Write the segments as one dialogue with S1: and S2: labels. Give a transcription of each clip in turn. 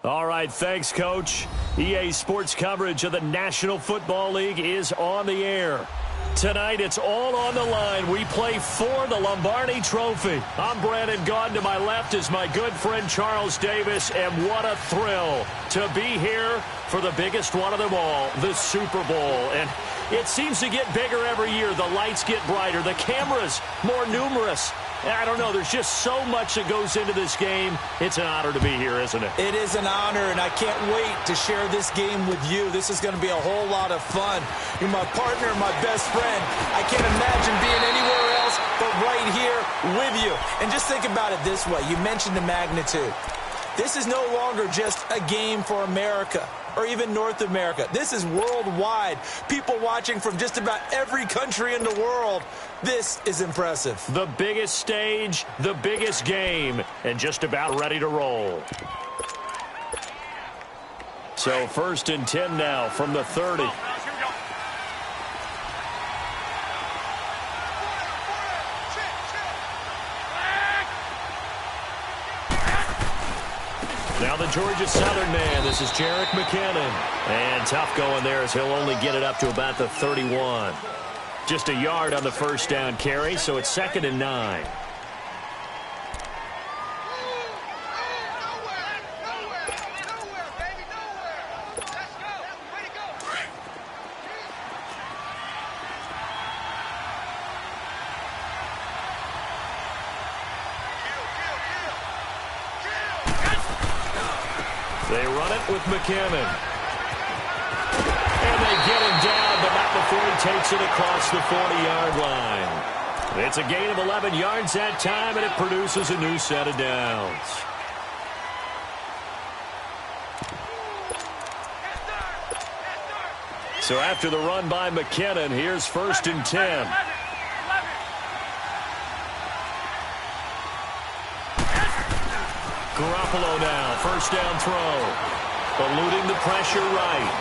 S1: All right, thanks, Coach. EA Sports coverage of the National Football League is on the air. Tonight, it's all on the line. We play for the Lombardi Trophy. I'm Brandon Gaudin. To my left is my good friend Charles Davis, and what a thrill to be here for the biggest one of them all, the Super Bowl. And it seems to get bigger every year. The lights get brighter. The cameras more numerous. I don't know. There's just so much that goes into this game. It's an honor to be here, isn't it?
S2: It is an honor, and I can't wait to share this game with you. This is going to be a whole lot of fun. You're my partner, my best friend. I can't imagine being anywhere else but right here with you. And just think about it this way. You mentioned the magnitude. This is no longer just a game for America or even North America. This is worldwide. People watching from just about every country in the world. This is impressive.
S1: The biggest stage, the biggest game, and just about ready to roll. So 1st and 10 now from the 30. Now the Georgia Southern man, this is Jerick McKinnon. And tough going there as he'll only get it up to about the 31. Just a yard on the first down carry, so it's 2nd and 9. They run it with McKinnon. And they get him down, but not before he takes it across the 40-yard line. It's a gain of 11 yards that time, and it produces a new set of downs. So after the run by McKinnon, here's 1st and 10. Garoppolo now, first down throw. Eluding the pressure right.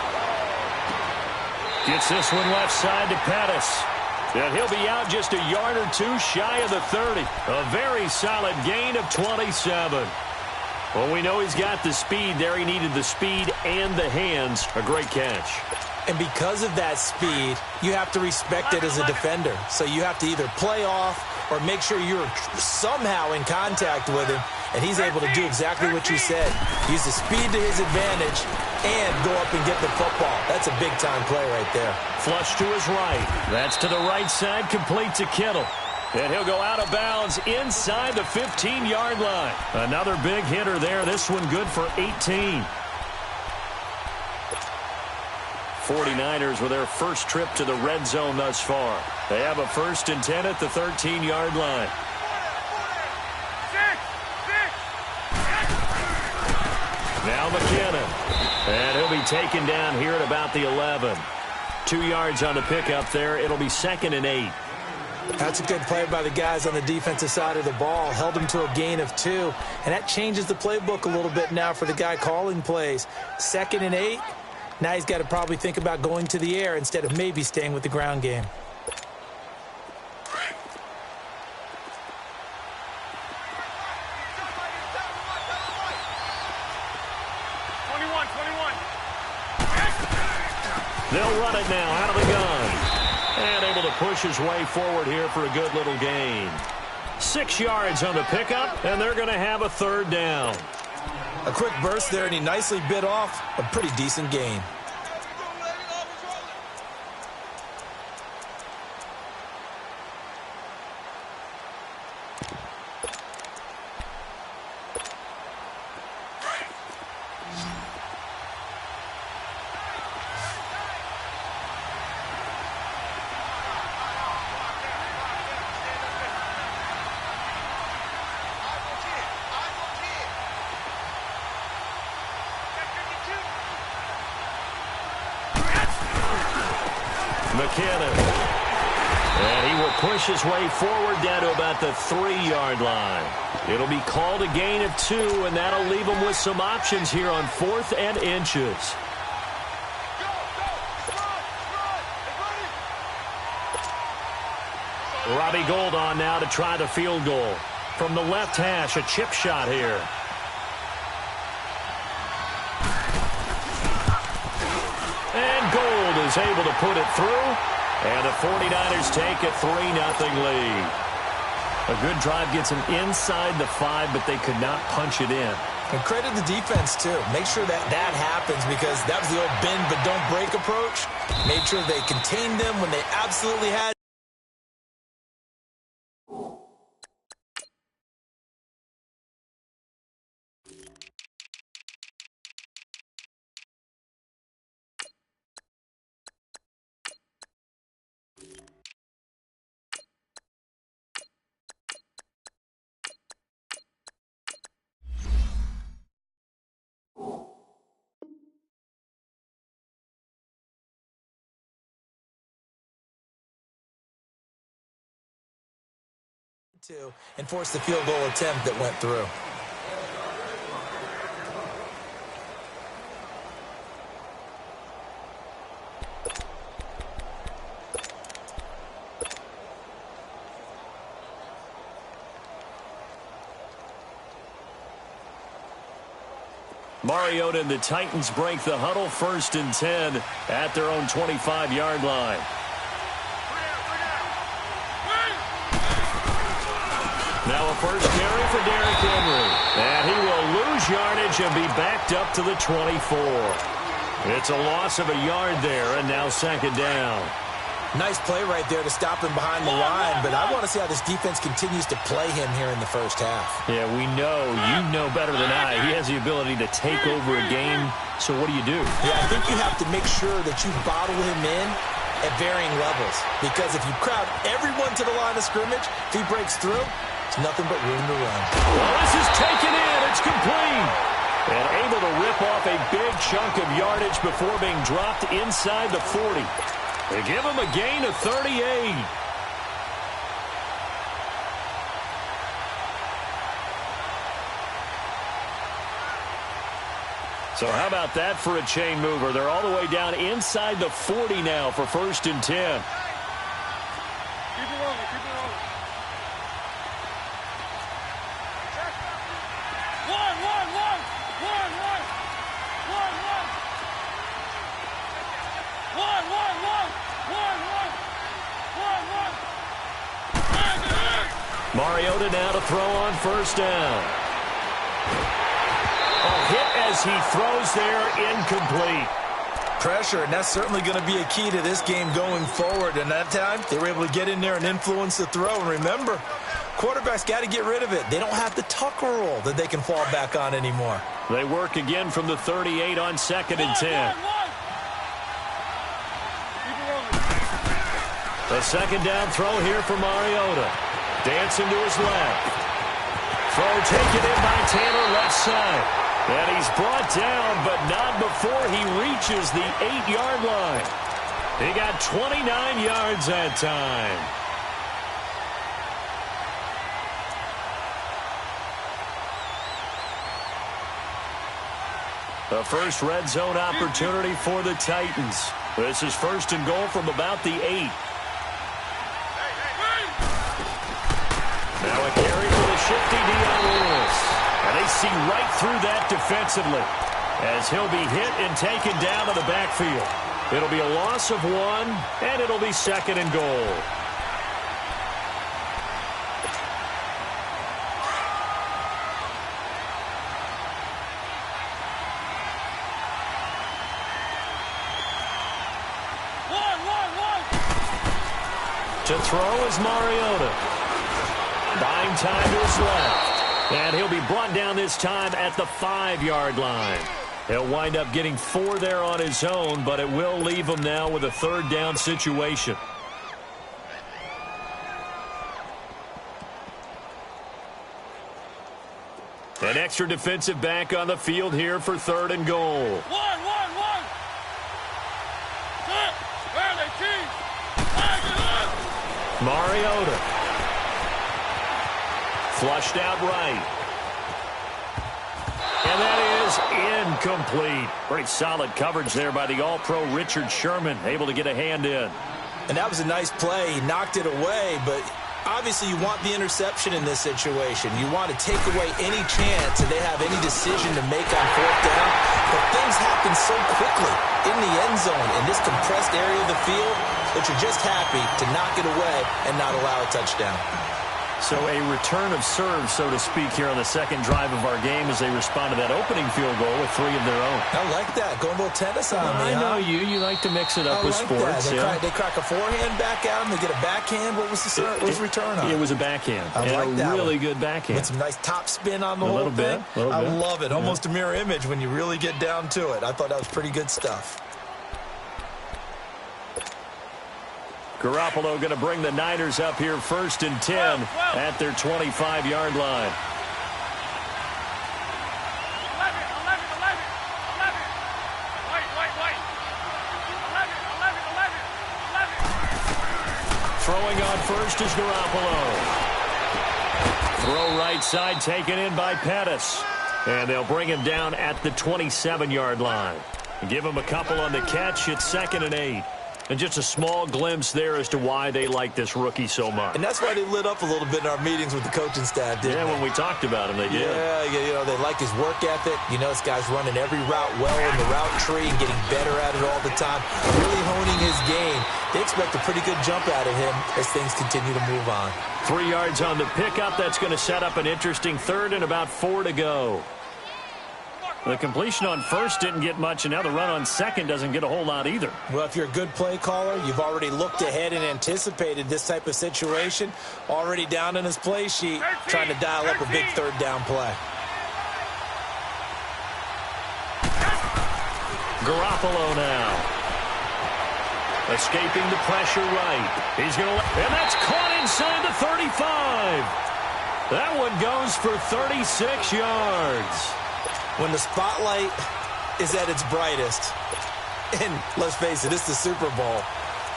S1: Gets this one left side to Pettis. And he'll be out just a yard or two shy of the 30. A very solid gain of 27. Well, we know he's got the speed there. He needed the speed and the hands. A great catch.
S2: And because of that speed, you have to respect it as a defender. So you have to either play off or make sure you're somehow in contact with him. And he's able to do exactly what you said. Use the speed to his advantage and go up and get the football. That's a big-time play right there.
S1: Flush to his right. That's to the right side, complete to Kittle. And he'll go out of bounds inside the 15-yard line. Another big hitter there. This one good for 18. 49ers with their first trip to the red zone thus far. They have a 1st and 10 at the 13-yard line. Now McKinnon. And he'll be taken down here at about the 11. 2 yards on the pickup there. It'll be 2nd and 8.
S2: That's a good play by the guys on the defensive side of the ball. Held him to a gain of 2. And that changes the playbook a little bit now for the guy calling plays. 2nd and 8. Now he's got to probably think about going to the air instead of maybe staying with the ground game.
S1: They'll run it now out of the gun. And able to push his way forward here for a good little gain. 6 yards on the pickup, and they're going to have a 3rd down.
S2: A quick burst there, and he nicely bit off a pretty decent gain.
S1: McKinnon. And he will push his way forward down to about the 3-yard line. It'll be called a gain of 2, and that'll leave them with some options here on 4th and inches. Robbie Gould on now to try the field goal. From the left hash, a chip shot here. is able to put it through, and the 49ers take a 3-0 lead. A good drive gets them inside the 5, but they could not punch it in.
S2: And credit the defense, too. Make sure that happens, because that was the old bend but don't break approach. Made sure they contained them when they absolutely had. And forced the field goal attempt that went through.
S1: Mariota and the Titans break the huddle, 1st and 10 at their own 25-yard line. Now a first carry for Derrick Henry. And he will lose yardage and be backed up to the 24. It's a loss of a yard there, and now 2nd down.
S2: Nice play right there to stop him behind the line, but I want to see how this defense continues to play him here in the first half.
S1: Yeah, we know. You know better than I. He has the ability to take over a game, so what do you do?
S2: Yeah, I think you have to make sure that you bottle him in at varying levels, because if you crowd everyone to the line of scrimmage, if he breaks through, it's nothing but room to run.
S1: Well, this is taken in. It's complete. And able to rip off a big chunk of yardage before being dropped inside the 40. They give him a gain of 38. So how about that for a chain mover? They're all the way down inside the 40 now for 1st and 10.
S3: Keep it rolling, keep it rolling.
S1: Mariota now to throw on 1st down. A hit as he throws there, incomplete.
S2: Pressure, and that's certainly going to be a key to this game going forward. And that time, they were able to get in there and influence the throw. And remember, quarterbacks got to get rid of it. They don't have the tucker roll that they can fall back on anymore.
S1: They work again from the 38 on 2nd and 10. The 2nd down throw here for Mariota. Dancing to his left. Throw taken in by Taylor, left side. And he's brought down, but not before he reaches the 8-yard line. He got 29 yards that time. The first red zone opportunity for the Titans. This is 1st and goal from about the 8. Now a carry for the shifty Dion Lewis. And they see right through that defensively as he'll be hit and taken down to the backfield. It'll be a loss of 1, and it'll be 2nd and goal. To throw is Mariota. Buying time to his left. And he'll be brought down this time at the 5-yard line. He'll wind up getting 4 there on his own, but it will leave him now with a 3rd down situation. An extra defensive back on the field here for 3rd and goal.
S3: One.
S1: Mariota. Flushed out right. And that is incomplete. Pretty solid coverage there by the All-Pro Richard Sherman, able to get a hand in.
S2: And that was a nice play. He knocked it away, but obviously you want the interception in this situation. You want to take away any chance that they have any decision to make on 4th down. But things have to happen so quickly in the end zone in this compressed area of the field that you're just happy to knock it away and not allow a touchdown.
S1: So a return of serve, so to speak, here on the second drive of our game as they respond to that opening field goal with 3 of their own.
S2: I like that. Going a little tennis on me,
S1: I know you. You like to mix it up with sports.
S2: They crack a forehand back out and they get a backhand. What was the return on?
S1: It was a backhand.
S2: I like that.
S1: A really good backhand.
S2: With some nice top spin on the whole thing. I love it. Almost a mirror image when you really get down to it. I thought that was pretty good stuff.
S1: Garoppolo going to bring the Niners up here 1st and 10 at their 25-yard line. Throwing on first is Garoppolo. Throw right side taken in by Pettis. And they'll bring him down at the 27-yard line. Give him a couple on the catch. It's 2nd and 8. And just a small glimpse there as to why they like this rookie so much.
S2: And that's why they lit up a little bit in our meetings with the coaching staff, didn't they?
S1: When we talked about him, they did.
S2: Yeah, they like his work ethic. This guy's running every route well in the route tree and getting better at it all the time. Really honing his game. They expect a pretty good jump out of him as things continue to move on.
S1: 3 yards on the pickup. That's going to set up an interesting 3rd and about 4 to go. The completion on first didn't get much, and now the run on second doesn't get a whole lot either.
S2: Well, if you're a good play caller, you've already looked ahead and anticipated this type of situation. Already down in his play sheet, trying to dial up a big 3rd down play.
S1: Garoppolo now. Escaping the pressure right. He's going to, and that's caught inside the 35. That one goes for 36 yards.
S2: When the spotlight is at its brightest, and let's face it, it's the Super Bowl,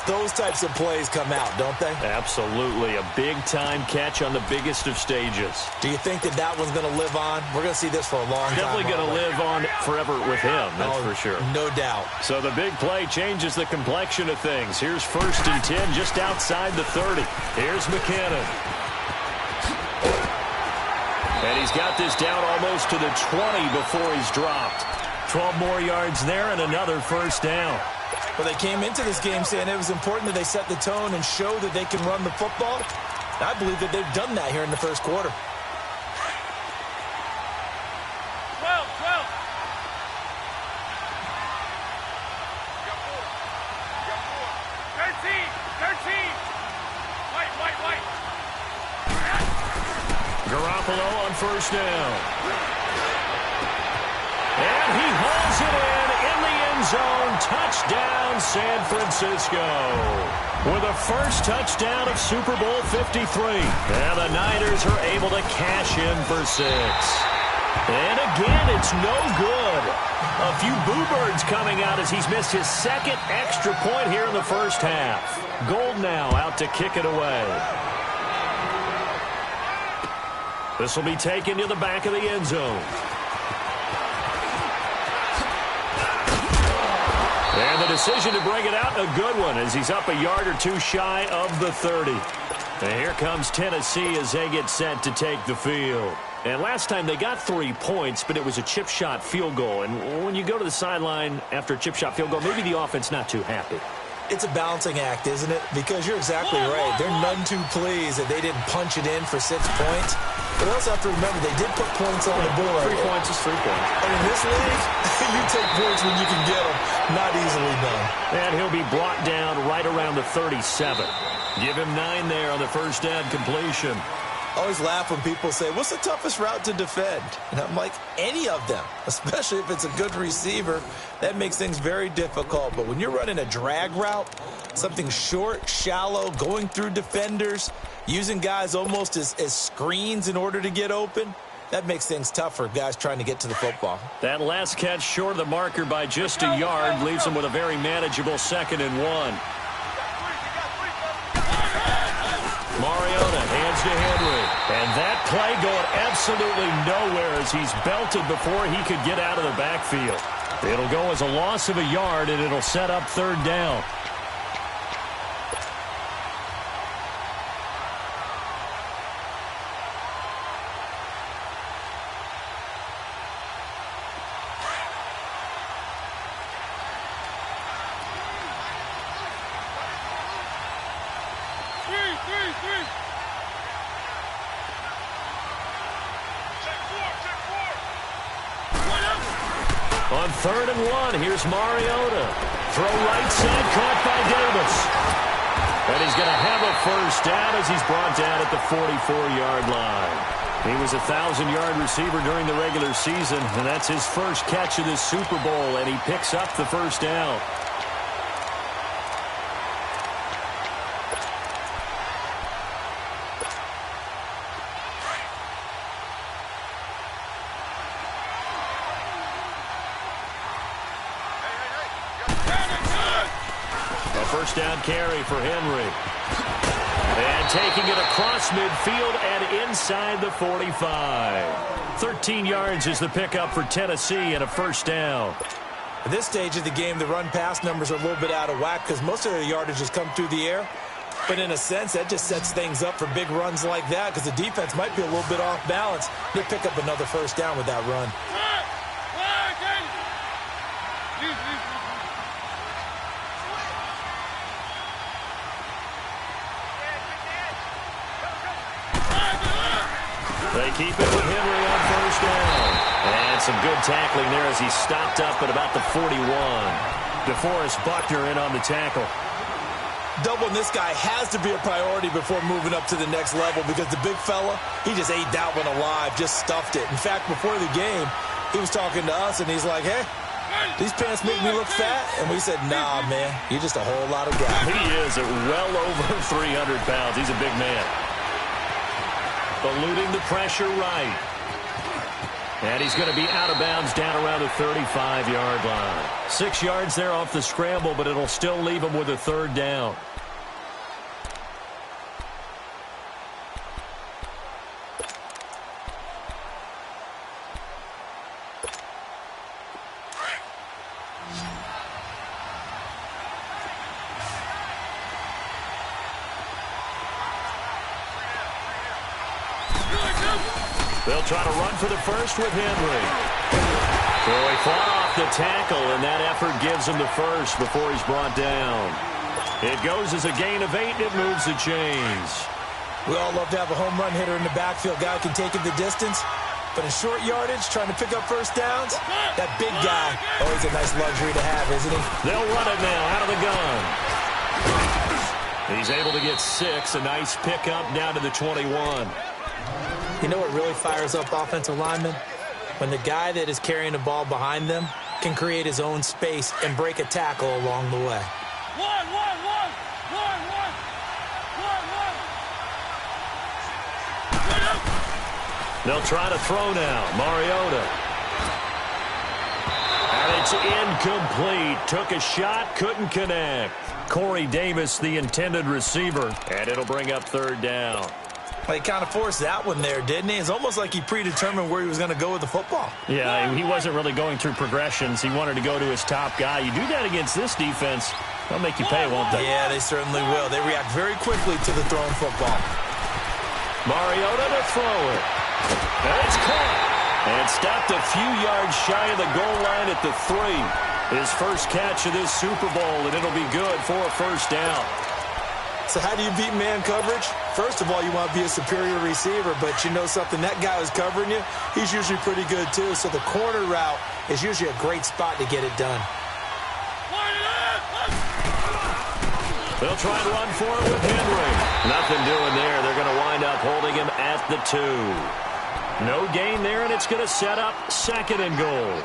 S2: those types of plays come out, don't they?
S1: Absolutely. A big-time catch on the biggest of stages.
S2: Do you think that one's going to live on? We're going to see this for a long time.
S1: Definitely going to live on forever with him, that's for sure.
S2: No doubt.
S1: So the big play changes the complexion of things. Here's 1st and 10 just outside the 30. Here's McKinnon. And he's got this down almost to the 20 before he's dropped. 12 more yards there and another 1st down.
S2: Well, they came into this game saying it was important that they set the tone and show that they can run the football. I believe that they've done that here in the 1st quarter.
S3: 12. 13. White.
S1: Garoppolo on 1st down. And he hauls it in the end zone. Touchdown, San Francisco. With the first touchdown of Super Bowl 53. And the Niners are able to cash in for 6. And again, it's no good. A few boo birds coming out as he's missed his 2nd extra point here in the 1st half. Gold now out to kick it away. This will be taken to the back of the end zone. And the decision to bring it out, a good one, as he's up a yard or 2 shy of the 30. And here comes Tennessee as they get set to take the field. And last time they got 3 points, but it was a chip shot field goal. And when you go to the sideline after a chip shot field goal, maybe the offense not too happy.
S2: It's a balancing act, isn't it? Because you're exactly right. They're none too pleased that they didn't punch it in for 6 points. But also have to remember, they did put points on the board.
S1: 3 points is 3 points.
S2: And in this league, you take points when you can get them. Not easily done.
S1: And he'll be brought down right around the 37. Give him 9 there on the 1st down completion.
S2: I always laugh when people say, what's the toughest route to defend? And I'm like, any of them, especially if it's a good receiver. That makes things very difficult. But when you're running a drag route, something short, shallow, going through defenders, using guys almost as screens in order to get open, that makes things tough for guys trying to get to the football.
S1: That last catch short of the marker by just a yard leaves them with a very manageable 2nd and 1. Mariota hands to Henry. And that play going absolutely nowhere as he's belted before he could get out of the backfield. It'll go as a loss of a yard, and it'll set up 3rd down. On 3rd and 1, here's Mariota. Throw right side, caught by Davis. And he's going to have a first down as he's brought down at the 44-yard line. He was a 1,000-yard receiver during the regular season, and that's his first catch of this Super Bowl, and he picks up the first down. First down carry for Henry. And taking it across midfield and inside the 45. 13 yards is the pickup for Tennessee and a first down.
S2: At this stage of the game, the run-pass numbers are a little bit out of whack because most of the yardage has come through the air. But in a sense, that just sets things up for big runs like that because the defense might be a little bit off balance. They pick up another first down with that run.
S1: They keep it with Henry on first down. And some good tackling there as he stopped up at about the 41. DeForest Buckner in on the tackle.
S2: Doubling this guy has to be a priority before moving up to the next level because the big fella, he just ate that one alive, just stuffed it. In fact, before the game, he was talking to us, and he's like, hey, these pants make me look fat? And we said, nah, man, you're just a whole lot of guy.
S1: He is at well over 300 pounds. He's a big man. Eluding the pressure right. And he's going to be out of bounds down around the 35-yard line. 6 yards there off the scramble, but it'll still leave him with a third down. They'll try to run for the first with Henry. So he fought off the tackle, and that effort gives him the first before he's brought down. It goes as a gain of 8, and it moves the chains.
S2: We all love to have a home run hitter in the backfield. Guy who can take it the distance. But in short yardage, trying to pick up first downs, that big guy, always a nice luxury to have, isn't he?
S1: They'll run it now out of the gun. He's able to get 6. A nice pickup down to the 21.
S2: You know what really fires up offensive linemen? When the guy that is carrying the ball behind them can create his own space and break a tackle along the way.
S1: They'll try to throw now. Mariota. And it's incomplete. Took a shot, couldn't connect. Corey Davis, the intended receiver. And it'll bring up third down.
S2: Well, he kind of forced that one there, didn't he? It's almost like he predetermined where he was going to go with the football.
S1: Yeah, he wasn't really going through progressions. He wanted to go to his top guy. You do that against this defense, they'll make you pay, won't they?
S2: Yeah, they certainly will. They react very quickly to the thrown football.
S1: Mariota to throw it. And it's caught. And stopped a few yards shy of the goal line at the 3. His first catch of this Super Bowl, and it'll be good for a first down.
S2: So how do you beat man coverage? First of all, you want to be a superior receiver, but you know something, that guy who's covering you, he's usually pretty good too. So the corner route is usually a great spot to get it done.
S1: They'll try and run for it with Henry. Nothing doing there. They're going to wind up holding him at the 2. No gain there, and it's going to set up 2nd and goal.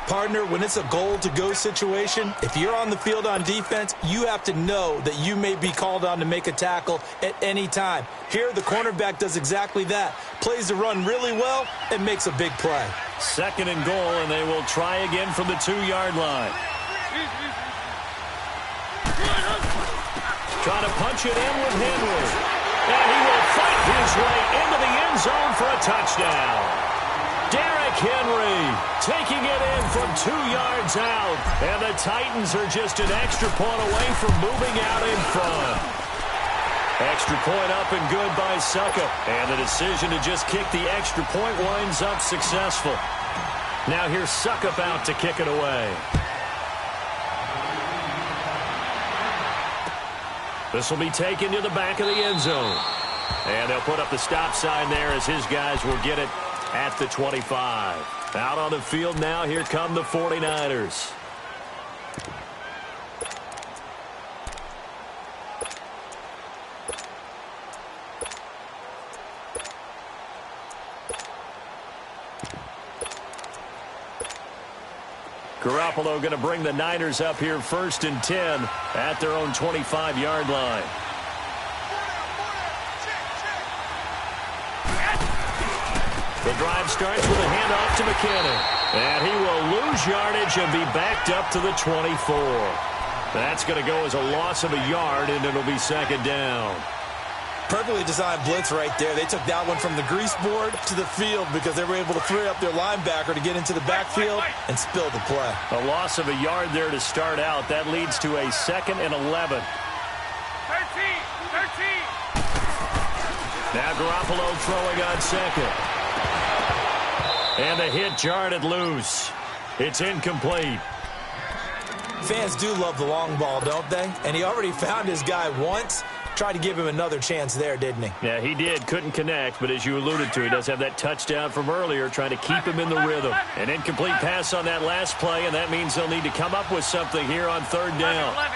S2: Partner, when it's a goal-to-go situation, if you're on the field on defense, you have to know that you may be called on to make a tackle at any time. Here, the cornerback does exactly that. Plays the run really well and makes a big play.
S1: 2nd and goal, and they will try again from the 2-yard line. Trying to punch it in with Henry. And he will fight his way into the end zone for a touchdown. Derrick Henry taking it in from 2 yards out. And the Titans are just an extra point away from moving out in front. Extra point up and good by Suckup. And the decision to just kick the extra point winds up successful. Now here's Suckup out to kick it away. This will be taken to the back of the end zone. And they'll put up the stop sign there as his guys will get it at the 25. Out on the field now, here come the 49ers. Garoppolo going to bring the Niners up here 1st and 10 at their own 25-yard line. The drive starts with a handoff to McKinnon. And he will lose yardage and be backed up to the 24. That's going to go as a loss of a yard, and it'll be 2nd down.
S2: Perfectly designed blitz right there. They took that one from the grease board to the field because they were able to free up their linebacker to get into the backfield and spill the play.
S1: A loss of a yard there to start out. That leads to a 2nd and 11. 13. Now Garoppolo throwing on 2nd. And the hit jarred loose. It's incomplete.
S2: Fans do love the long ball, don't they? And he already found his guy once. Tried to give him another chance there, didn't he?
S1: Yeah, he did. Couldn't connect, but as you alluded to, he does have that touchdown from earlier, trying to keep him in the rhythm. An incomplete pass on that last play, and that means they'll need to come up with something here on 3rd down.
S3: 11.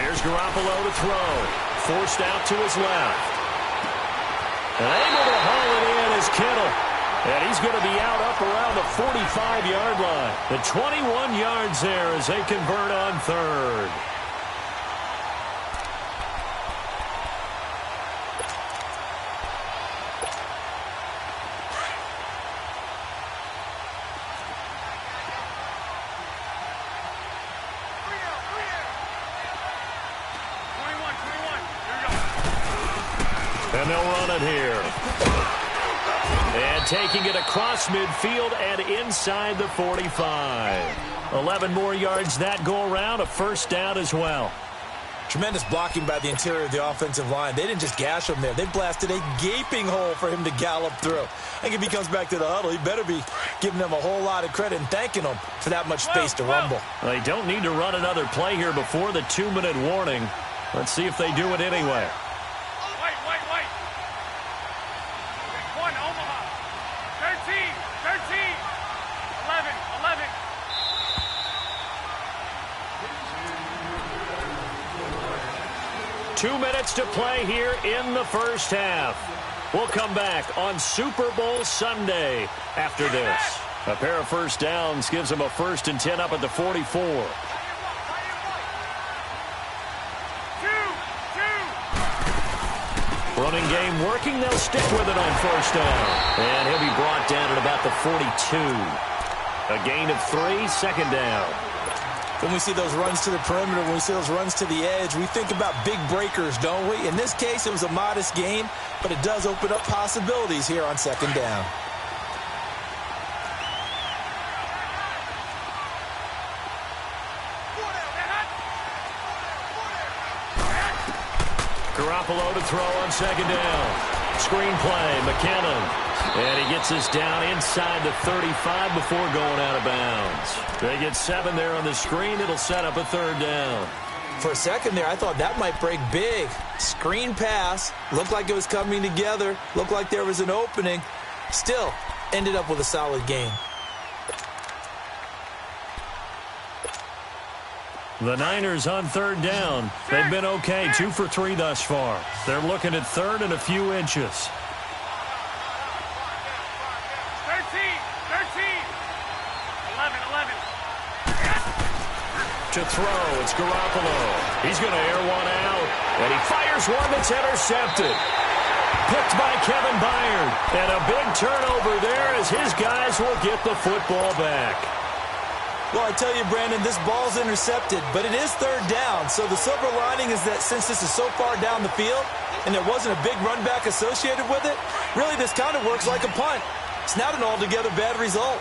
S1: Here's Garoppolo to throw. Forced out to his left. And able to haul it in is Kittle. And he's going to be out up around the 45-yard line. The 21 yards there as they convert on 3rd. And they'll run it here. And taking it across midfield and inside the 45. 11 more yards that go around, a 1st down as well.
S2: Tremendous blocking by the interior of the offensive line. They didn't just gash him there. They blasted a gaping hole for him to gallop through. I think if he comes back to the huddle, he better be giving them a whole lot of credit and thanking them for that much space to rumble.
S1: They don't need to run another play here before the 2-minute warning. Let's see if they do it anyway. Two minutes to play here in the 1st half. We'll come back on Super Bowl Sunday after this. A pair of 1st downs gives them a 1st and 10 up at the 44. Running game working. They'll stick with it on 1st down. And he'll be brought down at about the 42. A gain of 3, 2nd down.
S2: When we see those runs to the perimeter, when we see those runs to the edge, we think about big breakers, don't we? In this case, it was a modest gain, but it does open up possibilities here on 2nd down.
S1: Garoppolo to throw on 2nd down. Screen play, McKinnon. And he gets us down inside the 35 before going out of bounds. They get 7 there on the screen. It'll set up a 3rd down.
S2: For a second there, I thought that might break big. Screen pass. Looked like it was coming together. Looked like there was an opening. Still, ended up with a solid game.
S1: The Niners on 3rd down. They've been okay, 2 for 3 thus far. They're looking at 3rd and a few inches.
S3: 11.
S1: To throw, it's Garoppolo. He's going to air one out, and he fires one that's intercepted. Picked by Kevin Byard. And a big turnover there as his guys will get the football back.
S2: Well, I tell you, Brandon, this ball's intercepted, but it is 3rd down. So the silver lining is that since this is so far down the field and there wasn't a big run back associated with it, really this kind of works like a punt. It's not an altogether bad result.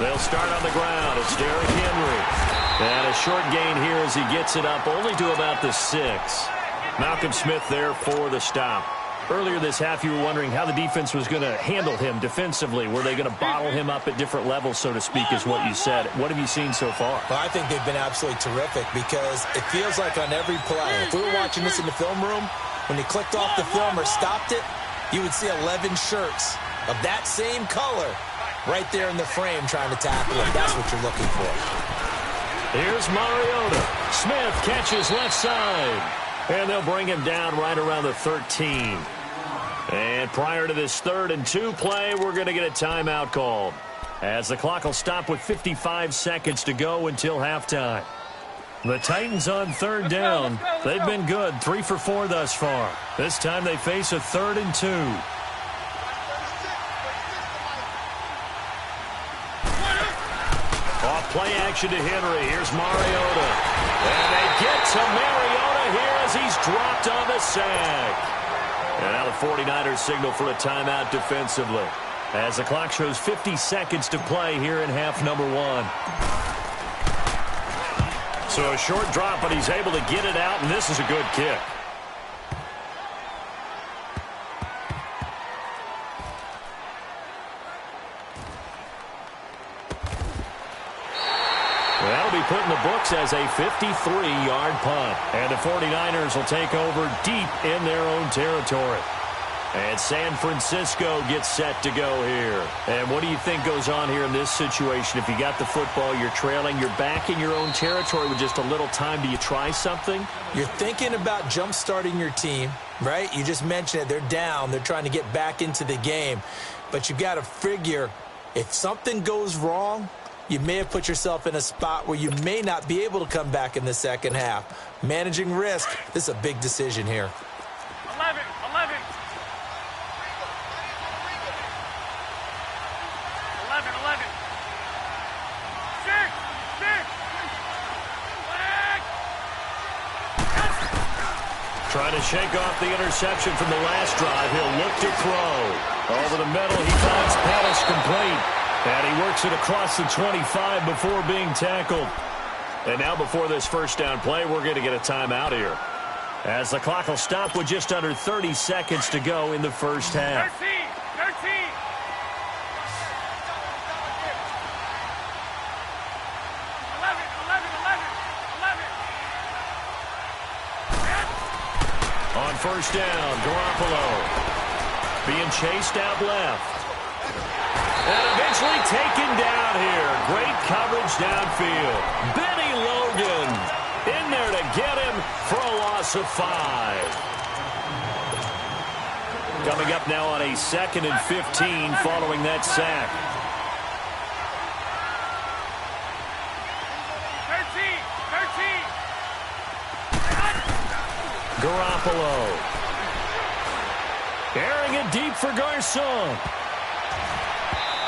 S1: They'll start on the ground. It's Derrick Henry. And a short gain here as he gets it up only to about the 6. Malcolm Smith there for the stop. Earlier this half, you were wondering how the defense was going to handle him defensively. Were they going to bottle him up at different levels, so to speak, is what you said. What have you seen so far?
S2: Well, I think they've been absolutely terrific because it feels like on every play, if we were watching this in the film room, when he clicked off the film or stopped it, you would see 11 shirts of that same color right there in the frame trying to tackle him. That's what you're looking for.
S1: Here's Mariota. Smith catches left side. And they'll bring him down right around the 13. And prior to this 3rd and 2 play, we're going to get a timeout called, as the clock will stop with 55 seconds to go until halftime. The Titans on 3rd down. They've been good, 3 for 4 thus far. This time they face a 3rd and 2. Off play action to Henry. Here's Mariota. And they get to Mariota here as he's dropped on the sack. And now the 49ers signal for a timeout defensively, as the clock shows 50 seconds to play here in half number 1. So a short drop, but he's able to get it out, and this is a good kick. That'll be put in the books as a 53-yard punt. And the 49ers will take over deep in their own territory. And San Francisco gets set to go here. And what do you think goes on here in this situation? If you got the football, you're trailing, you're back in your own territory with just a little time. Do you try something?
S2: You're thinking about jump-starting your team, right? You just mentioned it. They're down. They're trying to get back into the game. But you've got to figure, if something goes wrong, you may have put yourself in a spot where you may not be able to come back in the second half. Managing risk, this is a big decision here.
S3: 11. 11. 6.
S1: Trying to shake off the interception from the last drive. He'll look to throw. Over the middle, he finds Pettis complete. And he works it across the 25 before being tackled. And now before this first down play, we're going to get a timeout here, as the clock will stop with just under 30 seconds to go in the first half.
S3: 13. 11.
S1: On first down, Garoppolo being chased out left. And eventually taken down here. Great coverage downfield. Benny Logan in there to get him for a loss of 5. Coming up now on a 2nd and 15 following that sack.
S3: 13.
S1: Garoppolo. Airing it deep for Garcon.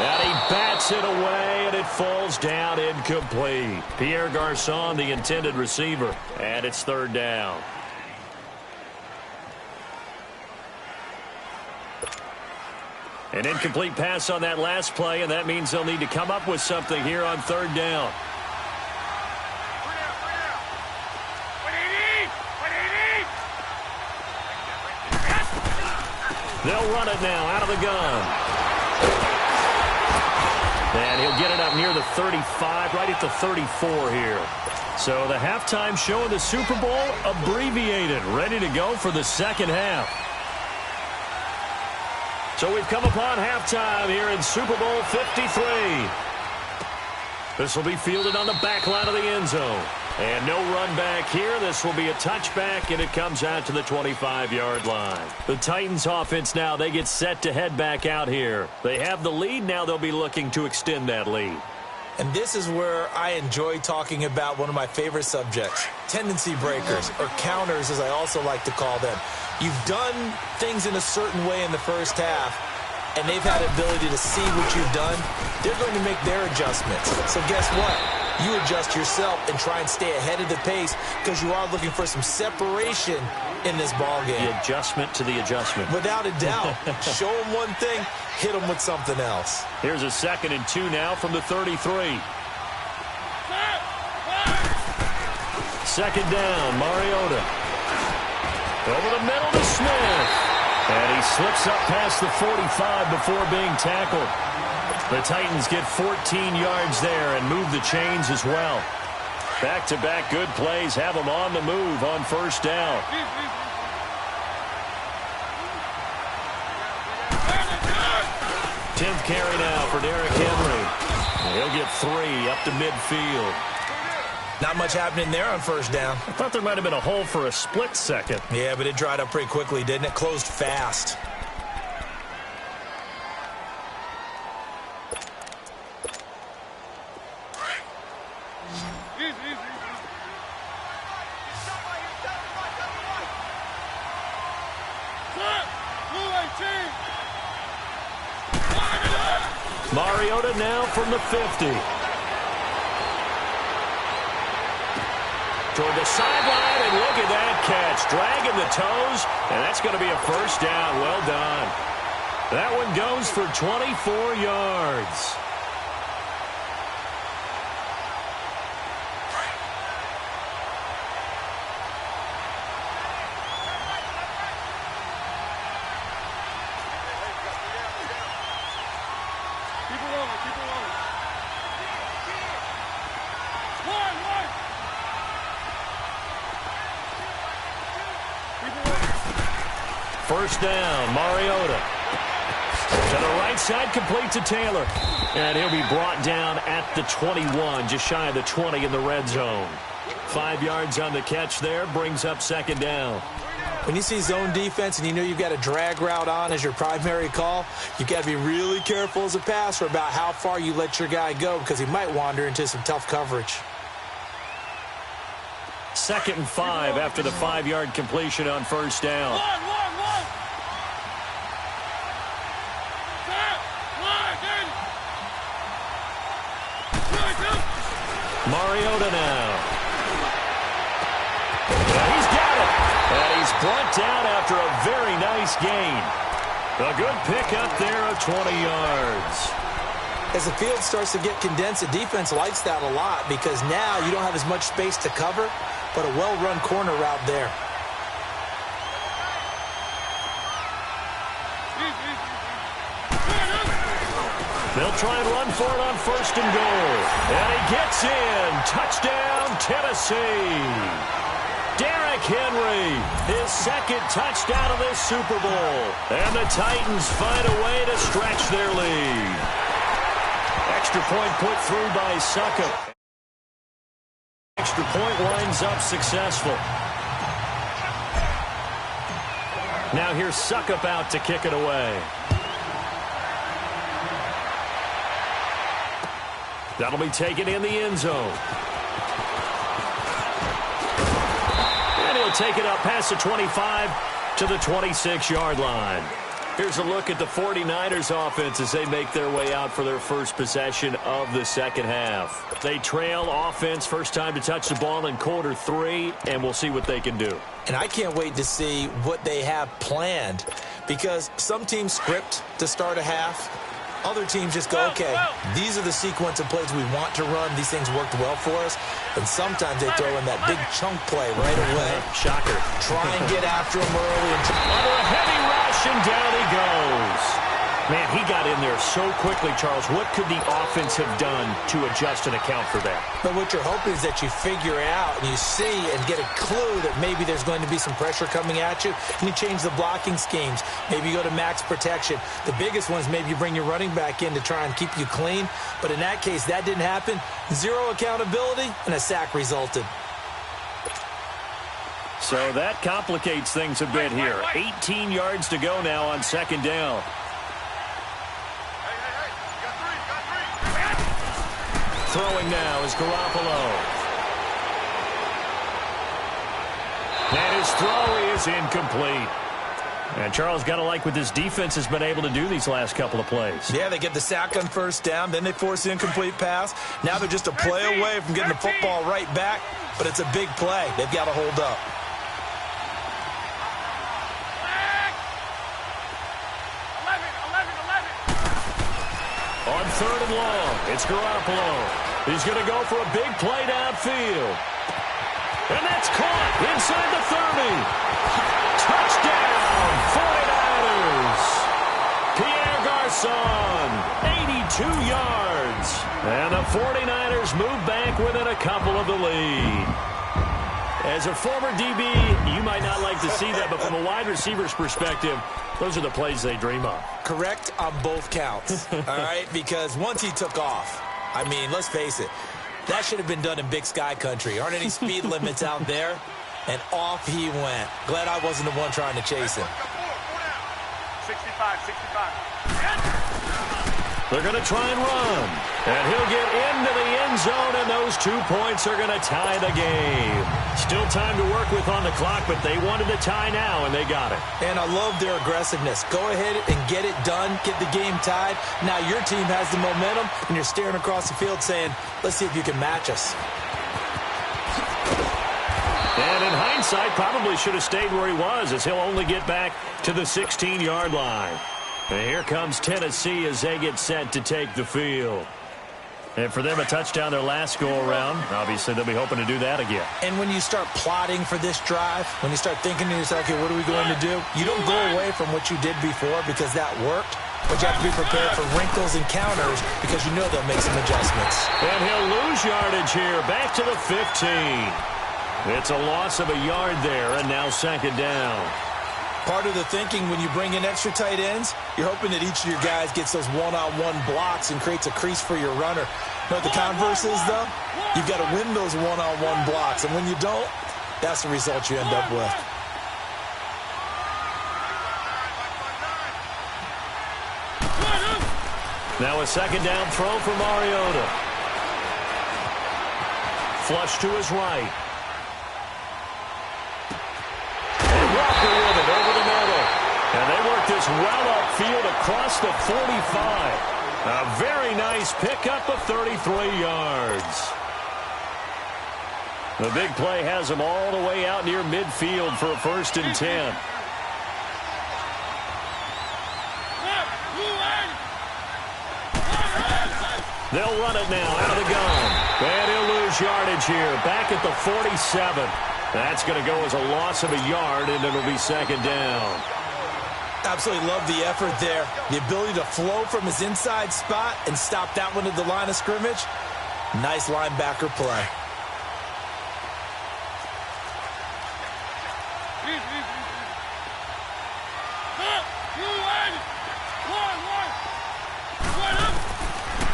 S1: And he bats it away, and it falls down incomplete. Pierre Garcon, the intended receiver, and it's 3rd down. An incomplete pass on that last play, and that means they'll need to come up with something here on 3rd down. They'll run it now out of the gun. And he'll get it up near the 35, right at the 34 here. So the halftime show of the Super Bowl abbreviated, ready to go for the second half. So we've come upon halftime here in Super Bowl 53. This will be fielded on the back line of the end zone. And no run back here. This will be a touchback, and it comes out to the 25-yard line. The Titans offense now, they get set to head back out here. They have the lead. Now they'll be looking to extend that lead.
S2: And this is where I enjoy talking about one of my favorite subjects, tendency breakers, or counters as I also like to call them. You've done things in a certain way in the first half, and they've had the ability to see what you've done. They're going to make their adjustments. So guess what? You adjust yourself and try and stay ahead of the pace because you are looking for some separation in this ball game.
S1: The adjustment to the adjustment.
S2: Without a doubt. Show them one thing, hit them with something else.
S1: Here's a 2nd and 2 now from the 33. 2nd down, Mariota. Over the middle to Smith. And he slips up past the 45 before being tackled. The Titans get 14 yards there and move the chains as well. Back-to-back good plays have them on the move on first down. 10th carry now for Derrick Henry. He'll get 3 up to midfield.
S2: Not much happening there on first down.
S1: I thought there might have been a hole for a split second.
S2: Yeah, but it dried up pretty quickly, didn't it? Closed fast.
S1: Mariota now from the 50. Toward the sideline, and look at that catch. Dragging the toes, and that's going to be a first down. Well done. That one goes for 24 yards. First down, Mariota. To the right side, complete to Taylor. And he'll be brought down at the 21, just shy of the 20 in the red zone. 5 yards on the catch there, brings up second down.
S2: When you see zone defense and you know you've got a drag route on as your primary call, you've got to be really careful as a passer about how far you let your guy go because he might wander into some tough coverage.
S1: 2nd and 5 after the 5-yard completion on first down. Mariota now. And he's got it. And he's brought down after a very nice gain. A good pickup there of 20 yards.
S2: As the field starts to get condensed, the defense likes that a lot because now you don't have as much space to cover, but a well-run corner route there.
S1: They'll try and run for it on 1st and goal. And he gets in. Touchdown, Tennessee. Derrick Henry, his 2nd touchdown of this Super Bowl. And the Titans find a way to stretch their lead. Extra point put through by Succop. Extra point winds up successful. Now here's Succop out to kick it away. That'll be taken in the end zone. And he'll take it up past the 25 to the 26-yard line. Here's a look at the 49ers offense as they make their way out for their first possession of the second half. They trail offense, first time to touch the ball in quarter 3, and we'll see what they can do.
S2: And I can't wait to see what they have planned because some teams script to start a half. Other teams just go, okay, these are the sequence of plays we want to run. These things worked well for us. And sometimes they throw in that big chunk play right away.
S1: Shocker.
S2: Try and get after him early.
S1: Under a heavy rush, and down he goes. Man, he got in there so quickly, Charles. What could the offense have done to adjust and account for that?
S2: But what you're hoping is that you figure out and you see and get a clue that maybe there's going to be some pressure coming at you, and you change the blocking schemes. Maybe you go to max protection. The biggest one is maybe you bring your running back in to try and keep you clean. But in that case, that didn't happen. Zero accountability, and a sack resulted.
S1: So that complicates things a bit here. 18 yards to go now on second down. Throwing now is Garoppolo. And his throw is incomplete. And Charles, got to like what this defense has been able to do these last couple of plays.
S2: Yeah, they get the sack on first down, then they force the incomplete pass. Now they're just a play away from getting the football right back, but it's a big play. They've got to hold up.
S1: On 3rd and long, it's Garoppolo. He's going to go for a big play downfield. And that's caught inside the 30. Touchdown, on. 82 yards. And the 49ers move back within a couple of the lead. As a former DB, you might not like to see that, but from a wide receiver's perspective, those are the plays they dream of.
S2: Correct on both counts, all right? Because once he took off, I mean, let's face it, that should have been done in Big Sky country. Aren't any speed limits out there? And off he went. Glad I wasn't the one trying to chase him.
S3: 65, 65.
S1: They're going to try and run. And he'll get into the end zone, and those 2 points are going to tie the game. Still time to work with on the clock, but they wanted the tie now, and they got it.
S2: And I love their aggressiveness. Go ahead and get it done, get the game tied. Now your team has the momentum, and you're staring across the field saying, let's see if you can match us.
S1: And in hindsight, probably should have stayed where he was, as he'll only get back to the 16-yard line. And here comes Tennessee as they get set to take the field. And for them, a touchdown their last go-around. Obviously, they'll be hoping to do that again.
S2: And when you start plotting for this drive, when you start thinking to yourself, okay, what are we going to do? You don't go away from what you did before because that worked. But you have to be prepared for wrinkles and counters because you know they'll make some adjustments.
S1: And he'll lose yardage here. Back to the 15. It's a loss of a yard there, and now second down.
S2: Part of the thinking when you bring in extra tight ends, you're hoping that each of your guys gets those one-on-one blocks and creates a crease for your runner. You know what the converse is, though? You've got to win those one-on-one blocks, and when you don't, that's the result you end up with.
S1: Now a second down throw for Mariota. Flush to his right. Walker with it over the middle. And they work this well upfield across the 45. A very nice pickup of 33 yards. The big play has them all the way out near midfield for a 1st and 10. They'll run it now out of the gun. And he'll lose yardage here. Back at the 47. That's going to go as a loss of a yard, and it'll be second down.
S2: Absolutely love the effort there. The ability to flow from his inside spot and stop that one at the line of scrimmage. Nice linebacker play.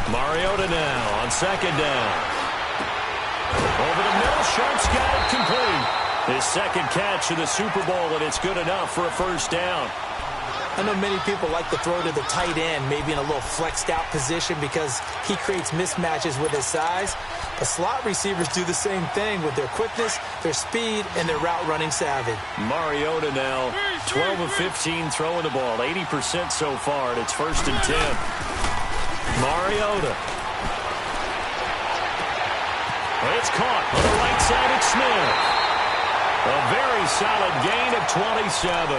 S1: Mariota now on second down. Over the middle, Sharp's got it complete. His second catch in the Super Bowl, and it's good enough for a 1st down.
S2: I know many people like to throw to the tight end, maybe in a little flexed out position because he creates mismatches with his size. But slot receivers do the same thing with their quickness, their speed, and their route running savvy.
S1: Mariota now 12 of 15 throwing the ball, 80% so far, and it's 1st and 10. Mariota. It's caught on the right side of Smith. A very solid gain of 27.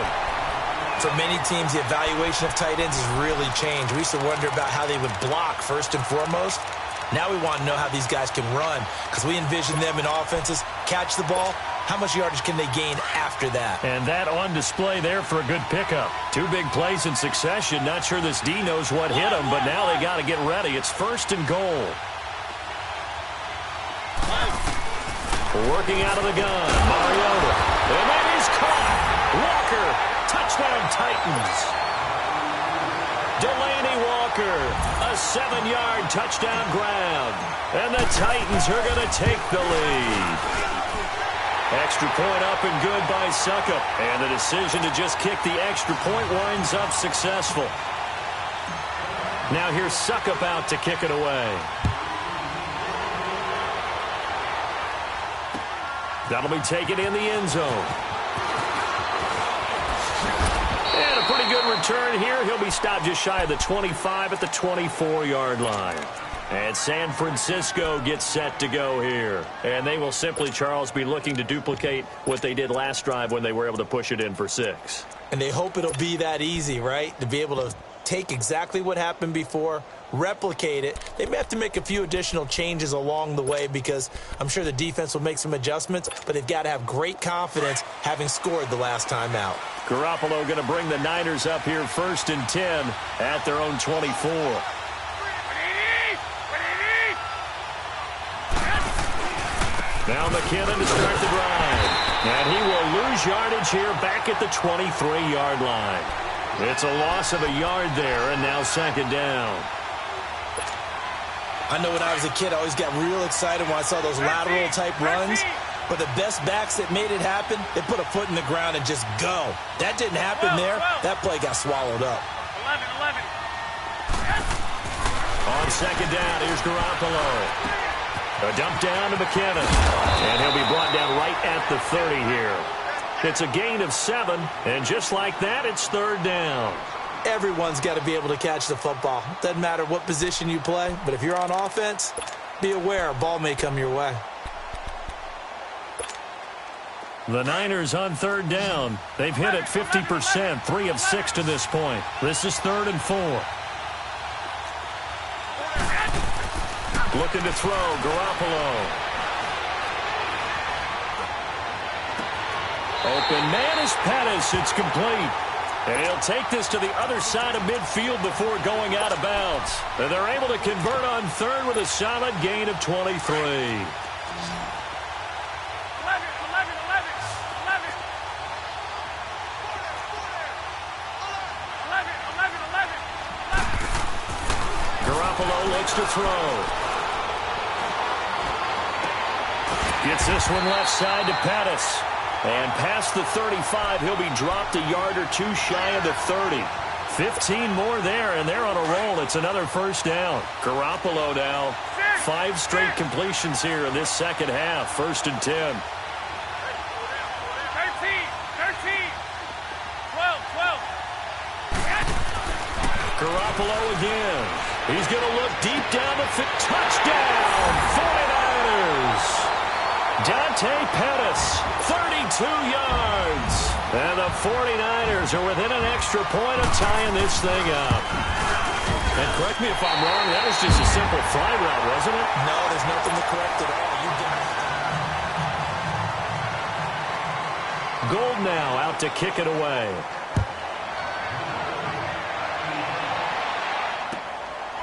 S2: For many teams, the evaluation of tight ends has really changed. We used to wonder about how they would block first and foremost. Now we want to know how these guys can run because we envision them in offenses, catch the ball. How much yardage can they gain after that?
S1: And that on display there for a good pickup. 2 big plays in succession. Not sure this D knows what hit him, but now they got to get ready. It's 1st and goal. Working out of the gun, Mariota. And that is caught. Walker, touchdown Titans. Delaney Walker, a 7-yard touchdown grab. And the Titans are going to take the lead. Extra point up and good by Suckup. And the decision to just kick the extra point winds up successful. Now here's Suckup out to kick it away. That'll be taken in the end zone. And a pretty good return here. He'll be stopped just shy of the 25 at the 24-yard line. And San Francisco gets set to go here. And they will simply, Charles, be looking to duplicate what they did last drive when they were able to push it in for 6.
S2: And they hope it'll be that easy, right? To be able to take exactly what happened before, replicate it. They may have to make a few additional changes along the way because I'm sure the defense will make some adjustments, but they've got to have great confidence having scored the last time out.
S1: Garoppolo going to bring the Niners up here 1st and 10 at their own 24. Now McKinnon to start the drive. And he will lose yardage here back at the 23-yard line. It's a loss of a yard there, and now 2nd down.
S2: I know when I was a kid, I always got real excited when I saw those lateral-type runs. But the best backs that made it happen, they put a foot in the ground and just go. That didn't happen there. That play got swallowed up.
S3: 11.
S1: On 2nd down, here's Garoppolo. A dump down to McKinnon. And he'll be brought down right at the 30 here. It's a gain of 7, and just like that, it's 3rd down.
S2: Everyone's got to be able to catch the football. Doesn't matter what position you play, but if you're on offense, be aware a ball may come your way.
S1: The Niners on 3rd down. They've hit it 50%, 3 of 6 to this point. This is 3rd and 4. Looking to throw, Garoppolo. Open man is Pettis. It's complete. And he'll take this to the other side of midfield before going out of bounds. And they're able to convert on 3rd with a solid gain of 23. Garoppolo looks to throw. Gets this one left side to Pettis. And past the 35, he'll be dropped a yard or 2 shy of the 30. 15 more there, and they're on a roll. It's another 1st down. Garoppolo now, 5 straight completions here in this 2nd half. 1st and 10.
S3: 13. 12.
S1: Garoppolo again. He's going to look deep down the field. Touchdown, 49ers. Dante Pettis, 32 yards. And the 49ers are within an extra point of tying this thing up. And correct me if I'm wrong, that was just a simple fly route, wasn't it?
S2: No, there's nothing to correct at all. You got it.
S1: Gold now out to kick it away.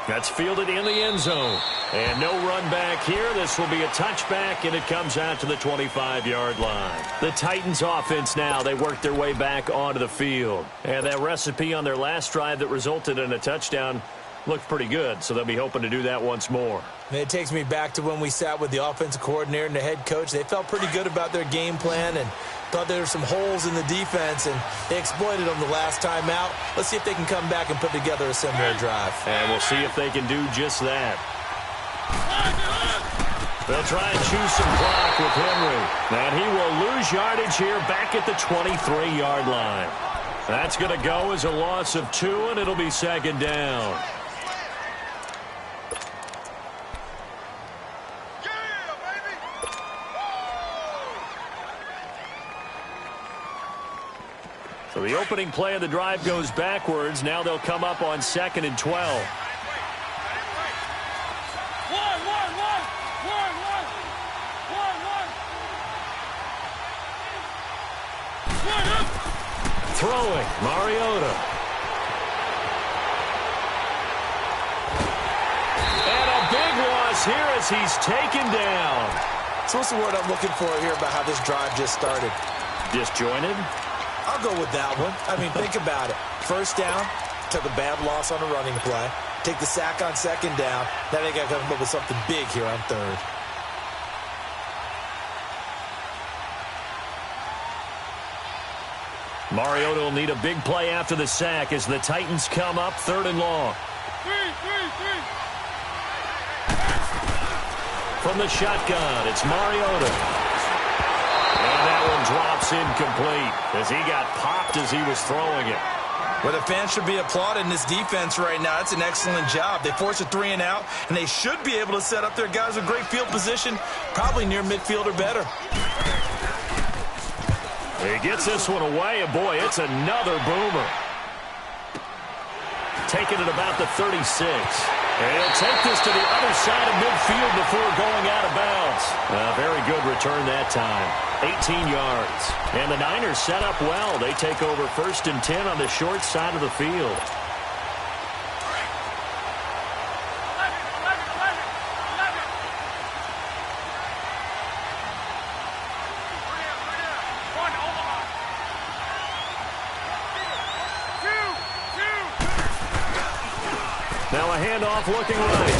S1: That's fielded in the end zone. And no run back here. This will be a touchback, and it comes out to the 25-yard line. The Titans offense now, they work their way back onto the field. And that recipe on their last drive that resulted in a touchdown looked pretty good, so they'll be hoping to do that once more.
S2: It takes me back to when we sat with the offensive coordinator and the head coach. They felt pretty good about their game plan and thought there were some holes in the defense, and they exploited them the last time out. Let's see if they can come back and put together a similar drive.
S1: And we'll see if they can do just that. They'll try and choose some clock with Henry. And he will lose yardage here back at the 23-yard line. That's going to go as a loss of 2, and it'll be 2nd down. So the opening play of the drive goes backwards. Now they'll come up on 2nd and 12. Throwing, Mariota. And a big loss here as he's taken down.
S2: So what's the word I'm looking for here about how this drive just started?
S1: Disjointed?
S2: I'll go with that one. I mean, think about it. 1st down, took a bad loss on a running play. Take the sack on 2nd down. Now they got to come up with something big here on 3rd.
S1: Mariota will need a big play after the sack as the Titans come up 3rd and long. From the shotgun, it's Mariota. And that one drops incomplete as he got popped as he was throwing it.
S2: Well, the fans should be applauding this defense right now. It's an excellent job. They force a 3 and out, and they should be able to set up their guys with great field position, probably near midfield or better.
S1: He gets this one away, and boy, it's another boomer. taken at about the 36. And he'll take this to the other side of midfield before going out of bounds. A very good return that time. 18 yards. And the Niners set up well. They take over 1st and 10 on the short side of the field. Now a handoff looking right.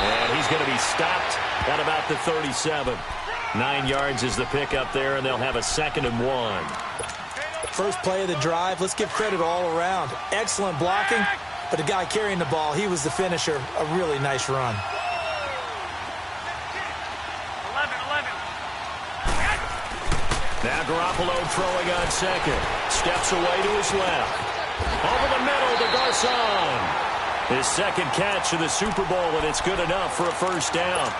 S1: And he's going to be stopped at about the 37. 9 yards is the pickup there, and they'll have a 2nd and 1.
S2: First play of the drive, let's give credit all around. Excellent blocking, but the guy carrying the ball, he was the finisher. A really nice run.
S3: 11.
S1: Now Garoppolo throwing on 2nd. Steps away to his left. Over the middle to Garcon. His 2nd catch of the Super Bowl, and it's good enough for a 1st down.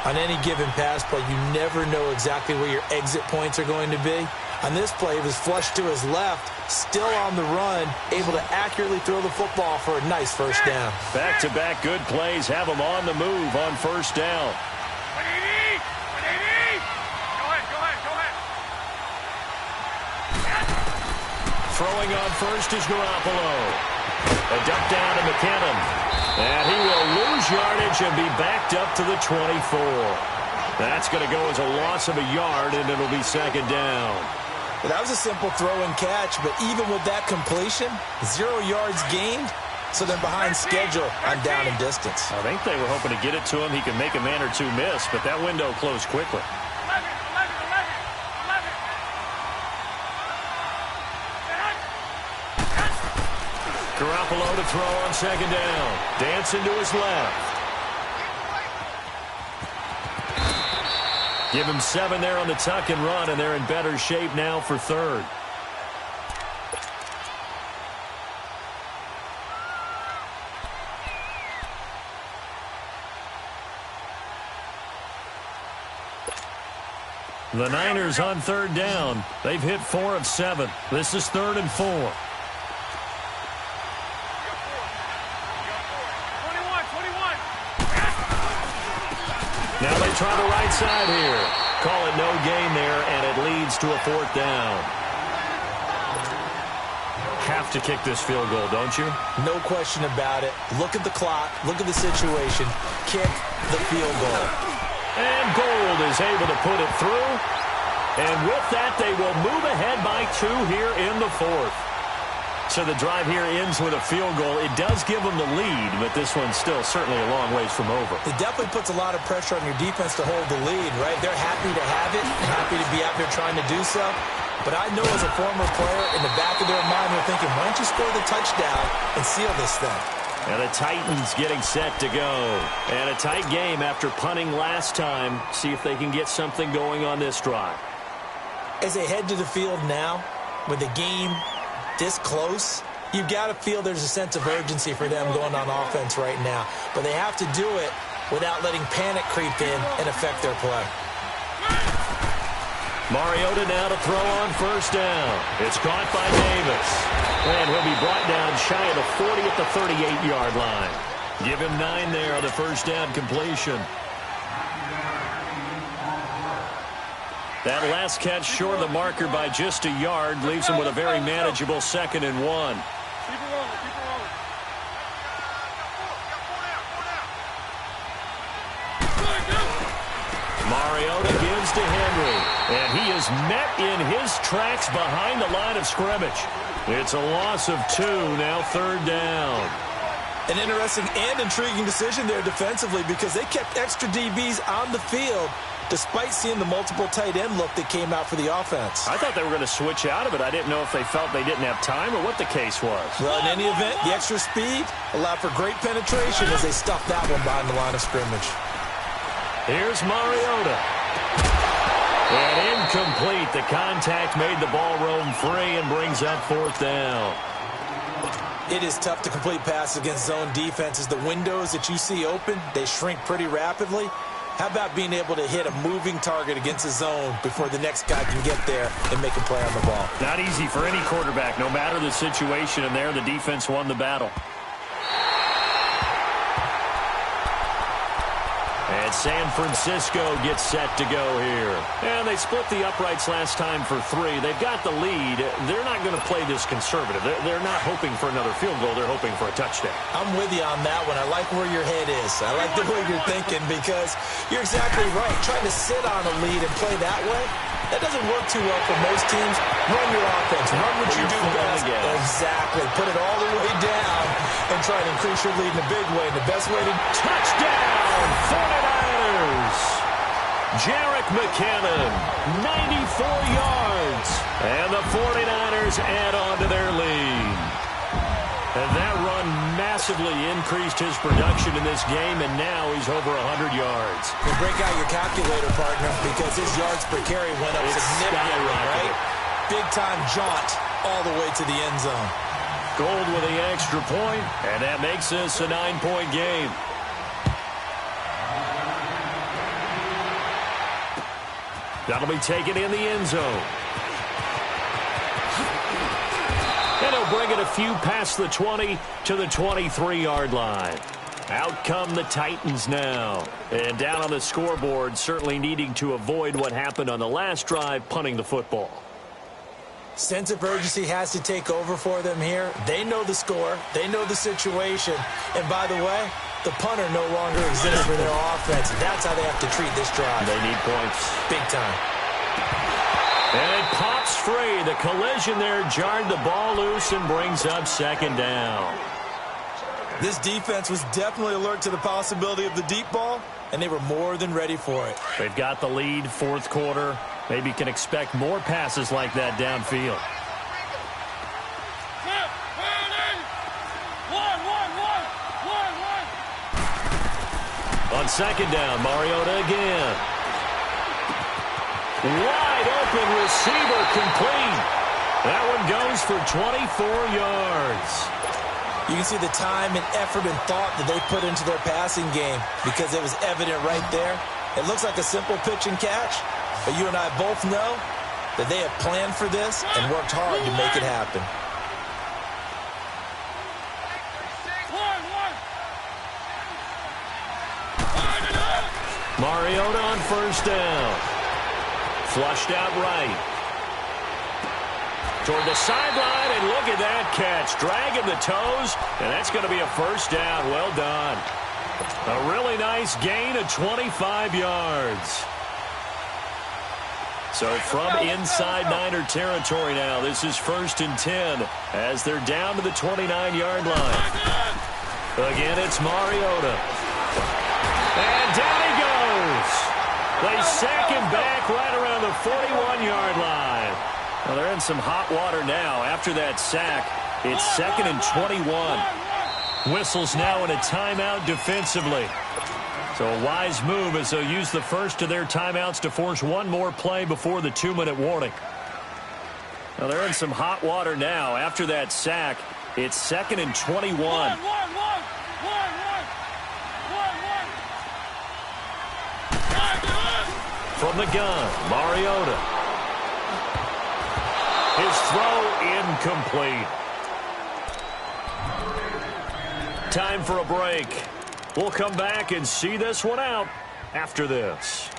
S2: On any given pass play, you never know exactly where your exit points are going to be. On this play, it was flushed to his left, still on the run, able to accurately throw the football for a nice 1st down.
S1: Back-to-back good plays have him on the move on 1st down.
S3: Go ahead.
S1: Throwing on 1st is Garoppolo. A dump down to McKinnon. And he will lose yardage and be backed up to the 24. That's going to go as a loss of a yard, and it'll be 2nd down.
S2: Well, that was a simple throw and catch, but even with that completion, 0 yards gained, so they're behind schedule on down and distance.
S1: I think they were hoping to get it to him. He could make a man or two miss, but that window closed quickly.
S3: 11.
S1: Garoppolo to throw on 2nd down. Dancing to his left. Give him 7 there on the tuck and run, and they're in better shape now for 3rd. The Niners on 3rd down. They've hit 4 of 7. This is 3rd and 4.
S3: 21.
S1: Now they try the right side here. Call it no gain there, and it leads to a 4th down. Have to kick this field goal, don't you?
S2: No question about it. Look at the clock. Look at the situation. Kick the field goal.
S1: And Gold is able to put it through. And with that, they will move ahead by 2 here in the 4th. So the drive here ends with a field goal. It does give them the lead, but this one's still certainly a long ways from over.
S2: It definitely puts a lot of pressure on your defense to hold the lead, right? They're happy to have it, happy to be out there trying to do so. But I know as a former player, in the back of their mind, they're thinking, why don't you score the touchdown and seal this thing?
S1: And the Titans getting set to go. And a tight game after punting last time. See if they can get something going on this drive.
S2: As they head to the field now, with the game this close, you've got to feel there's a sense of urgency for them going on offense right now. But they have to do it without letting panic creep in and affect their play.
S1: Mariota now to throw on 1st down. It's caught by Davis. And he'll be brought down shy of the 40 at the 38-yard line. Give him 9 there on the 1st down completion. That last catch short of the marker by just a yard leaves him with a very manageable 2nd and 1.
S3: Keep it rolling.
S1: Mariota gives to Henry, and he is met in his tracks behind the line of scrimmage. It's a loss of 2, now 3rd down.
S2: An interesting and intriguing decision there defensively because they kept extra DBs on the field despite seeing the multiple tight end look that came out for the offense.
S1: I thought they were going to switch out of it. I didn't know if they felt they didn't have time or what the case was.
S2: Well, in any event, the extra speed allowed for great penetration as they stuffed that one behind the line of scrimmage.
S1: Here's Mariota. And incomplete. The contact made the ball roam free and brings up 4th down.
S2: It is tough to complete passes against zone defenses. The windows that you see open, they shrink pretty rapidly. How about being able to hit a moving target against a zone before the next guy can get there and make a play on the ball?
S1: Not easy for any quarterback, no matter the situation, and there the defense won the battle. And San Francisco gets set to go here. And they split the uprights last time for 3. They've got the lead. They're not going to play this conservative. They're not hoping for another field goal. They're hoping for a touchdown.
S2: I'm with you on that one. I like where your head is. I like the way you're thinking because you're exactly right. Trying to sit on a lead and play that way, that doesn't work too well for most teams. Run your offense. Run what you do best. Exactly. Put it all the way down and try to increase your lead in a big way. And the best way to...
S1: Touchdown! 49ers! Jerick McKinnon, 94 yards. And the 49ers add on to their lead. And that run massively increased his production in this game, and now he's over 100 yards.
S2: Well, break out your calculator, partner, because his yards per carry went up significantly, right? Big-time jaunt all the way to the end zone.
S1: Gold with the extra point, and that makes this a 9-point game. That'll be taken in the end zone. And he'll bring it a few past the 20 to the 23-yard line. Out come the Titans now. And down on the scoreboard, certainly needing to avoid what happened on the last drive, punting the football.
S2: Sense of urgency has to take over for them here. They know the score. They know the situation. And by the way, the punter no longer exists for their offense. That's how they have to treat this drive.
S1: They need points.
S2: Big time.
S1: And it pops free. The collision there jarred the ball loose and brings up second down.
S2: This defense was definitely alert to the possibility of the deep ball, and they were more than ready for it.
S1: They've got the lead, fourth quarter. Maybe can expect more passes like that downfield. On second down, Mariota again. Wide open receiver complete. That one goes for 24 yards.
S2: You can see the time and effort and thought that they put into their passing game because it was evident right there. It looks like a simple pitch and catch, but you and I both know that they have planned for this and worked hard to make it happen.
S1: Mariota on first down. Flushed out right. Toward the sideline, and look at that catch. Dragging the toes, and that's going to be a first down. Well done. A really nice gain of 25 yards. So from inside Niner territory now, this is 1st and 10 as they're down to the 29-yard line. Again, it's Mariota. And down he goes. They sack him back right around the 41-yard line. Well, they're in some hot water now. After that sack, it's 2nd and 21. Whistles now in a timeout defensively. So a wise move as they'll use the first of their timeouts to force one more play before the 2-minute warning. Well, they're in some hot water now. After that sack, it's 2nd and 21. From the gun, Mariota. His throw incomplete. Time for a break. We'll come back and see this one out after this.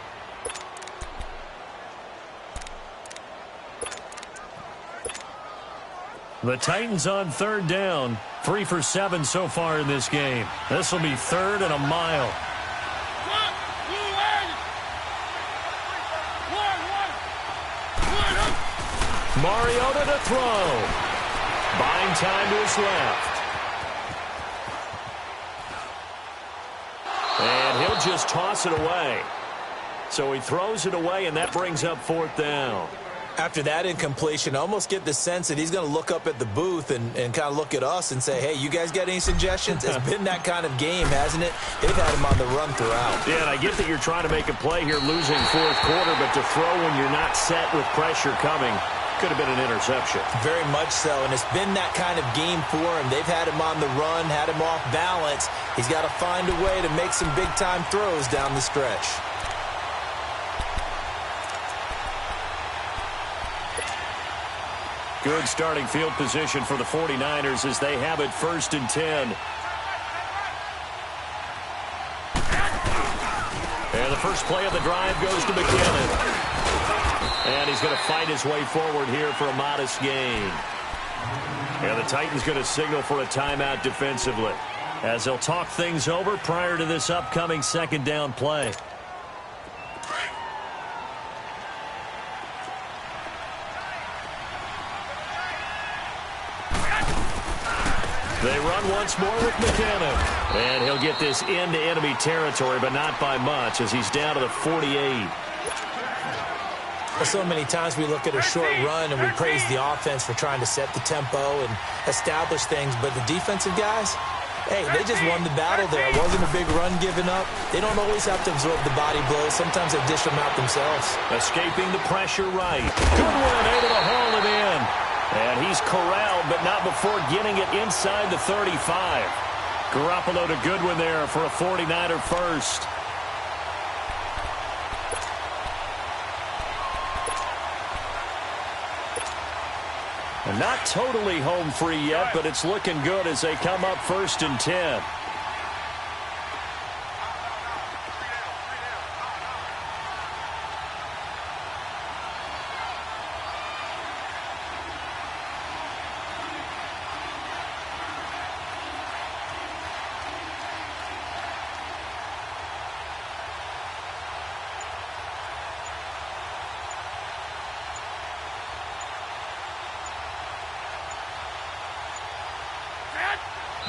S1: The Titans on 3rd down. 3 for 7 so far in this game. This will be 3rd and a mile. Mariota to throw. Buying time to his left. And he'll just toss it away. So he throws it away, and that brings up 4th down.
S2: After that incompletion, I almost get the sense that he's going to look up at the booth and kind of look at us and say, hey, you guys got any suggestions? It's been that kind of game, hasn't it? They've had him on the run throughout.
S1: Yeah, and I get that you're trying to make a play here losing 4th quarter, but to throw when you're not set with pressure coming, Could have been an interception.
S2: Very much so, and it's been that kind of game for him. They've had him on the run, had him off balance. He's got to find a way to make some big-time throws down the stretch.
S1: Good starting field position for the 49ers as they have it 1st and 10. And the first play of the drive goes to McKinnon. And he's going to fight his way forward here for a modest gain. And the Titans going to signal for a timeout defensively as they'll talk things over prior to this upcoming 2nd down play. They run once more with McKinnon. And he'll get this into enemy territory, but not by much as he's down to the 48.
S2: So many times we look at a short run and we praise the offense for trying to set the tempo and establish things, but the defensive guys, hey, they just won the battle there. It wasn't a big run given up. They don't always have to absorb the body blows. Sometimes they dish them out themselves.
S1: Escaping the pressure right. Goodwin able to haul it in. And he's corralled, but not before getting it inside the 35. Garoppolo to Goodwin there for a 49er first. And not totally home free yet, but it's looking good as they come up 1st and 10.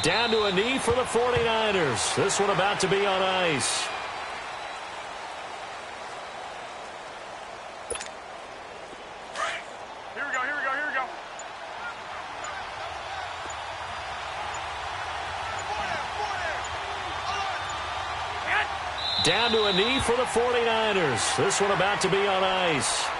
S1: Down to a knee for the 49ers. This one about to be on ice.
S3: Here we go, here we go, here we go.
S1: Down to a knee for the 49ers. This one about to be on ice.